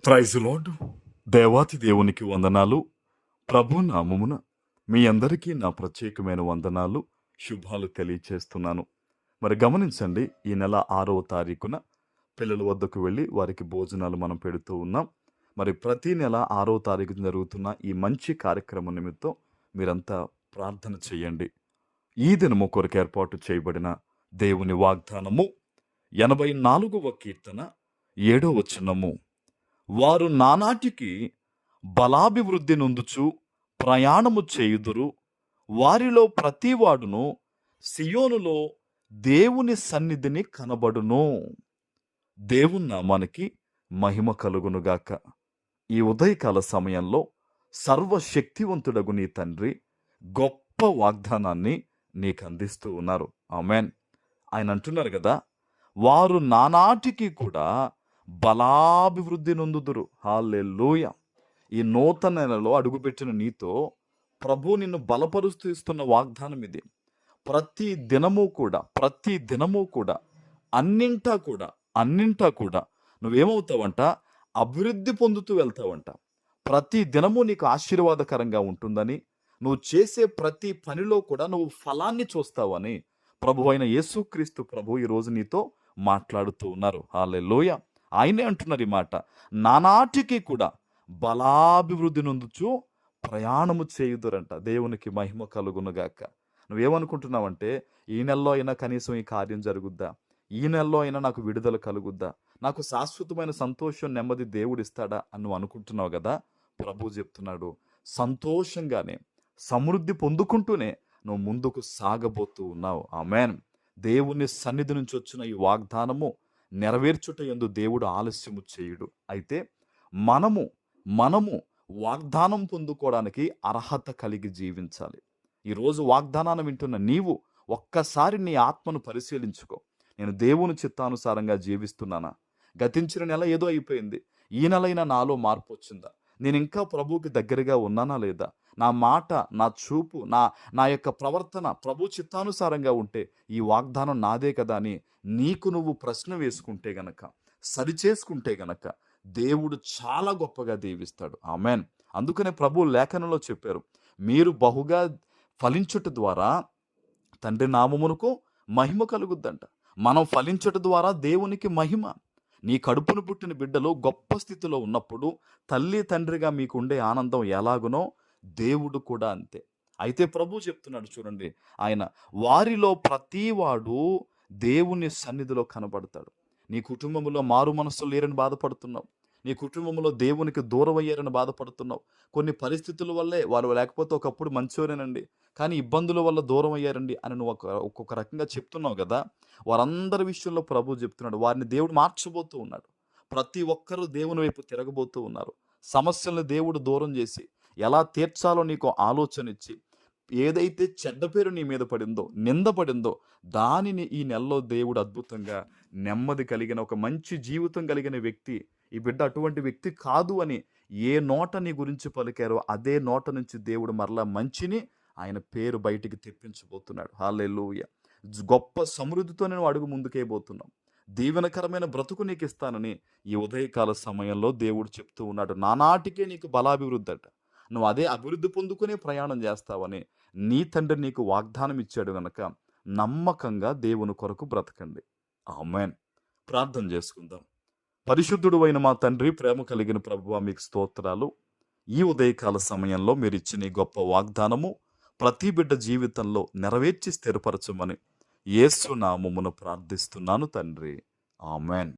Praise lord. దేవాతి దేవునికి వందనాలు. ప్రభు నామమున మీ అందరికీ నా ప్రత్యేకమైన వందనాలు, శుభాలు తెలియచేస్తున్నాను. మరి గమనించండి, ఈ నెల 6వ తారీఖున పిల్లల వద్దకు వెళ్ళి వారికి భోజనాలు మనం పెడుతూ ఉన్నాం. మరి ప్రతి నెల 6వ తారీఖున జరుగుతున్న ఈ మంచి కార్యక్రమం నిమిత్తం మీరంతా ప్రార్థన చేయండి. ఈ దినము కొరకు ఏర్పాటు చేయబడిన దేవుని వాగ్దానము 84వ కీర్తన 7వ వచనము. వారు నానాటికి బలాభివృద్ధి నొందుచు ప్రయాణము చేయుదురు. వారిలో ప్రతివాడును సియోనులో దేవుని సన్నిధిని కనబడును. దేవుని నామానికి మహిమ కలుగునుగాక. ఈ ఉదయకాల సమయంలో సర్వశక్తివంతుడగు నీ తండ్రి గొప్ప వాగ్దానాన్ని నీకు అందిస్తూ ఉన్నారు. ఆమెన్. ఆయన అంటున్నారు కదా, వారు నానాటికి కూడా బలాభివృద్ధి నొందుదురు. హల్లెలూయా. ఈ నూతన నెలలో అడుగుపెట్టిన నీతో ప్రభు నిన్ను బలపరుస్తూ ఇస్తున్న వాగ్దానం ఇది. ప్రతి దినము కూడా అన్నింటా కూడా నువ్వేమవుతావంట? అభివృద్ధి పొందుతూ వెళ్తావంట. ప్రతి దినము నీకు ఆశీర్వాదకరంగా ఉంటుందని, నువ్వు చేసే ప్రతి పనిలో కూడా నువ్వు ఫలాన్ని చూస్తావని ప్రభు అయిన యేసుక్రీస్తు ప్రభు ఈరోజు నీతో మాట్లాడుతూ ఉన్నారు. హల్లెలూయా. ఆయనే అంటున్నారు ఈ మాట, నానాటికి కూడా బలాభివృద్ధి నొందుచు ప్రయాణము చేయుదురంట. దేవునికి మహిమ కలుగునుగాక. నువ్వేమనుకుంటున్నావంటే, ఈ నెలలో అయినా కనీసం ఈ కార్యం జరుగుద్దా, ఈ నెలలో అయినా నాకు విడుదల కలుగుద్దా, నాకు శాశ్వతమైన సంతోషం నెమ్మది దేవుడు ఇస్తాడా అని నువ్వు అనుకుంటున్నావు కదా. ప్రభు చెప్తున్నాడు, సంతోషంగానే సమృద్ధి పొందుకుంటూనే నువ్వు ముందుకు సాగబోతూ ఉన్నావు. ఆమెన్. దేవుని సన్నిధి నుంచి వచ్చిన ఈ వాగ్దానము నెరవేర్చుట యందు దేవుడు ఆలస్యము చేయుడు. అయితే మనము వాగ్దానం పొందుకోవడానికి అర్హత కలిగి జీవించాలి. ఈరోజు వాగ్దానాన్ని వింటున్న నీవు ఒక్కసారి నీ ఆత్మను పరిశీలించుకో. నేను దేవుని చిత్తానుసారంగా జీవిస్తున్నానా? గతించిన నెల ఏదో అయిపోయింది, ఈ నెలైనా నాలో మార్పు వచ్చిందా? నేను ఇంకా ప్రభువుకి దగ్గరగా ఉన్నానా లేదా? నా మాట, నా చూపు, నా యొక్క ప్రవర్తన ప్రభు చిత్తానుసారంగా ఉంటే ఈ వాగ్దానం నాదే కదా అని నీకు నువ్వు ప్రశ్న వేసుకుంటే గనక, సరిచేసుకుంటే గనక దేవుడు చాలా గొప్పగా దీవిస్తాడు. ఆమెన్. అందుకనే ప్రభు లేఖనంలో చెప్పారు, మీరు బహుగా ఫలించుట ద్వారా తండ్రి నామమునకు మహిమ కలుగుద్దంట. మనం ఫలించుట ద్వారా దేవునికి మహిమ. నీ కడుపును పుట్టిన బిడ్డలు గొప్ప స్థితిలో ఉన్నప్పుడు తల్లి తండ్రిగా మీకుండే ఆనందం ఎలాగునో దేవుడు కూడా అంతే. అయితే ప్రభు చెప్తున్నాడు చూడండి, ఆయన వారిలో ప్రతివాడు దేవుని సన్నిధిలో కనబడతాడు. నీ కుటుంబంలో మారు మనస్సు లేరని బాధపడుతున్నావు, నీ కుటుంబంలో దేవునికి దూరం అయ్యారని బాధపడుతున్నావు. కొన్ని పరిస్థితుల వల్లే, వారు లేకపోతే ఒకప్పుడు మంచివారేనండి కానీ ఇబ్బందుల వల్ల దూరం అయ్యారండి అని నువ్వు ఒక్కొక్క రకంగా చెప్తున్నావు కదా. వారందరి విషయంలో ప్రభు చెప్తున్నాడు, వారిని దేవుడు మార్చబోతూ ఉన్నాడు. ప్రతి ఒక్కరూ దేవుని వైపు తిరగబోతూ ఉన్నారు. సమస్యలను దేవుడు దూరం చేసి ఎలా తీర్చాలో నీకు ఆలోచన ఇచ్చి, ఏదైతే చెడ్డ పేరు నీ మీద పడిందో, నింద పడిందో, దానిని ఈ నెలలో దేవుడు అద్భుతంగా నెమ్మది కలిగిన ఒక మంచి జీవితం కలిగిన వ్యక్తి, ఈ బిడ్డ అటువంటి వ్యక్తి కాదు అని ఏ నోట నీ గురించి పలికారో అదే నోట నుంచి దేవుడు మరలా మంచిని ఆయన పేరు బయటికి తెప్పించబోతున్నాడు. హల్లెలూయా. గొప్ప సమృద్ధితో నేను అడుగు ముందుకేయబోతున్నాం. దీవెనకరమైన బ్రతుకు నీకు ఇస్తానని ఈ ఉదయకాల సమయంలో దేవుడు చెప్తూ ఉన్నాడు. నానాటికే నీకు బలాభివృద్ధి అట. నువ్వు అదే అభివృద్ధి పొందుకునే ప్రయాణం చేస్తావని నీ తండ్రి నీకు వాగ్దానం ఇచ్చాడు గనక నమ్మకంగా దేవుని కొరకు బ్రతకండి. ఆమేన్. ప్రార్థన చేసుకుందాం. పరిశుద్ధుడు అయిన మా తండ్రి, ప్రేమ కలిగిన ప్రభువా, మీకు స్తోత్రాలు. ఈ ఉదయకాల సమయంలో మీరు ఇచ్చిన ఈ గొప్ప వాగ్దానము ప్రతి బిడ్డ జీవితంలో నెరవేర్చి స్థిరపరచమని యేసు నామమున ప్రార్థిస్తున్నాను తండ్రి. ఆమేన్.